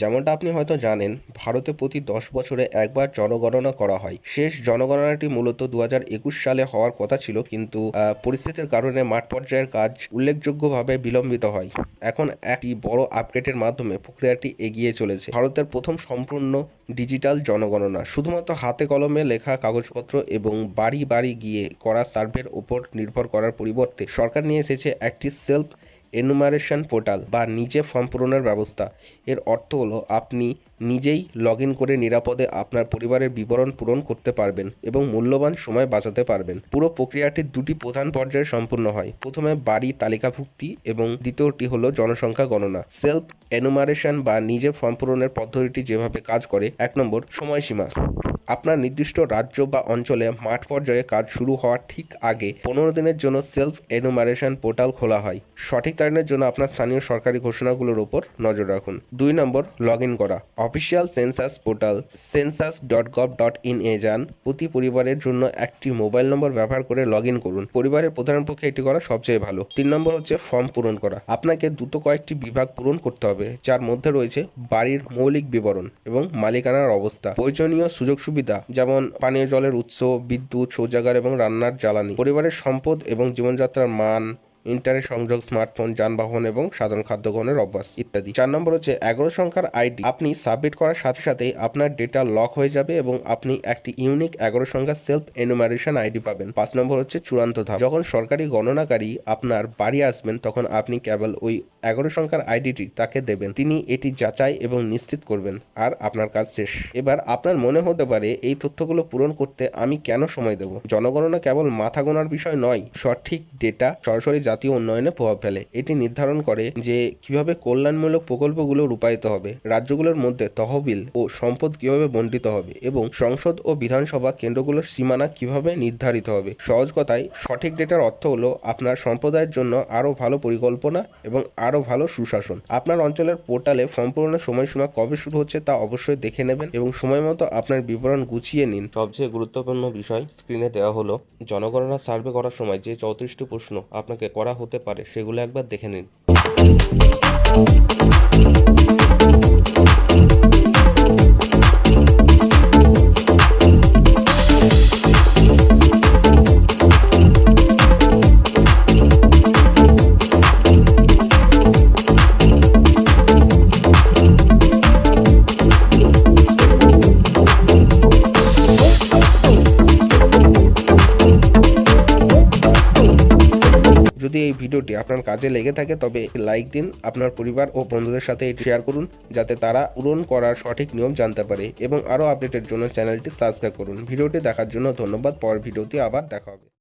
যেমনটা আপনি হয়তো জানেন, ভারতে প্রতি 10 বছরে একবার জনগণনা করা হয়। শেষ জনগণনাটি মূলত 2021 সালে হওয়ার কথা ছিল, কিন্তু পরিস্থিতির কারণে মাঠ পর্যায়ের কাজ উল্লেখযোগ্যভাবে বিলম্বিত হয়। এখন একটি বড় আপডেটের মাধ্যমে প্রক্রিয়াটি এগিয়ে চলেছে। ভারতের প্রথম সম্পূর্ণ ডিজিটাল জনগণনা শুধুমাত্র হাতে কলমে লেখা কাগজপত্র এবং বাড়ি বাড়ি গিয়ে করা সার্ভের উপর নির্ভর করার পরিবর্তে সরকার নিয়ে এসেছে একটি সেলফ এনুমারেশন পোর্টাল বা নিজে ফর্ম পূরণের ব্যবস্থা। এর অর্থ হলো আপনি নিজেই লগ ইন করে নিরাপদে আপনার পরিবারের বিবরণ পূরণ করতে পারবেন এবং মূল্যবান সময় বাঁচাতে পারবেন। পুরো প্রক্রিয়াটি দুটি প্রধান পর্যায়ে সম্পূর্ণ হয়। প্রথমে বাড়ি তালিকাভুক্তি এবং দ্বিতীয়টি হলো জনসংখ্যা গণনা। সেলফ এনুমারেশন বা নিজে ফর্ম পূরণের পদ্ধতিটি যেভাবে কাজ করে: 1 নম্বর, সময়সীমা। আপনার নির্দিষ্ট রাজ্য বা অঞ্চলে মাঠ পর্যায়ে কাজ শুরু হওয়ার ঠিক আগে 15 দিনের জন্য সেলফ এনুমারেশন পোর্টাল খোলা হয়। সঠিক তারিখের জন্য আপনার স্থানীয় সরকারি ঘোষণাগুলোর উপর নজর রাখুন। 2 নম্বর, লগ ইন করা। অফিসিয়াল সেন্সাস পোর্টাল census.gov.in এ যান। প্রতি পরিবারের জন্য একটি মোবাইল নম্বর ব্যবহার করে লগ ইন করুন। পরিবারের প্রধানের পক্ষে এটি করা সবচেয়ে ভালো। 3 নম্বর হচ্ছে ফর্ম পূরণ করা। আপনাকে দ্রুত কয়েকটি বিভাগ পূরণ করতে হবে, যার মধ্যে রয়েছে বাড়ির মৌলিক বিবরণ এবং মালিকানার অবস্থা, প্রয়োজনীয় সুযোগ সুবিধা যেমন পানীয় জলের উৎস, বিদ্যুৎ, শৌচাগার এবং রান্নার জ্বালানি, পরিবারের সম্পদ এবং জীবনযাত্রার মান, ইন্টারনেট সংযোগ, স্মার্টফোন, যানবাহন এবং সাধারণ খাদ্য গ্রহণের অভ্যাস ইত্যাদি। 4 নম্বর হচ্ছে 11 সংখ্যার আইডি। আপনি সাবমিট করার সাথে সাথেই আপনার ডেটা লক হয়ে যাবে এবং আপনি একটি ইউনিক 11 সংখ্যার সেলফ এনুমারেশন আইডি পাবেন। 5 নম্বর হচ্ছে চূড়ান্ত ধাপ। যখন সরকারি গণনাকারী আপনার বাড়ি আসবেন, তখন আপনি কেবল ওই 11 সংখ্যার আইডিটি তাকে দেবেন। তিনি এটি যাচাই এবং নিশ্চিত করবেন, আর আপনার কাজ শেষ। এবার আপনার মনে হতে পারে, এই তথ্যগুলো পূরণ করতে আমি কেন সময় দেব? জনগণনা কেবল মাথা গোনার বিষয় নয়, সঠিক ডেটা সরাসরি জাতীয় উন্নয়নে প্রভাব ফেলে। এটি নির্ধারণ করে যে কিভাবে কল্যাণমূলক প্রকল্পগুলো রূপায়িত হবে, রাজ্যগুলোর মধ্যে তহবিল ও সম্পদ কিভাবে বণ্টিত হবে এবং সংসদ ও বিধানসভা কেন্দ্রগুলোর সীমানা কিভাবে নির্ধারিত হবে। সহজ কথায়, সঠিক ডেটার অর্থ হলো আপনার সম্প্রদায়ের জন্য আরও ভালো পরিকল্পনা এবং আরও ভালো সুশাসন। আপনার অঞ্চলের পোর্টালে ফর্ম পূরণের সময়সীমা কবে শুরু হচ্ছে তা অবশ্যই দেখে নেবেন এবং সময় মতো আপনার বিবরণ গুছিয়ে নিন। সবচেয়ে গুরুত্বপূর্ণ বিষয় স্ক্রিনে দেওয়া হলো। জনগণনা সার্ভে করার সময় যে 34টি প্রশ্ন আপনাকে করা হতে পারে, সেগুলো একবার দেখে নিন। যদি এই ভিডিওটি আপনার কাজে লেগে থাকে, তবে লাইক দিন, আপনার পরিবার ও বন্ধুদের সাথে এটি শেয়ার করুন, যাতে তারা পূরণ করার সঠিক নিয়ম জানতে পারে, এবং আরও আপডেটের জন্য চ্যানেলটি সাবস্ক্রাইব করুন। ভিডিওটি দেখার জন্য ধন্যবাদ। পরের ভিডিওতে আবার দেখা হবে।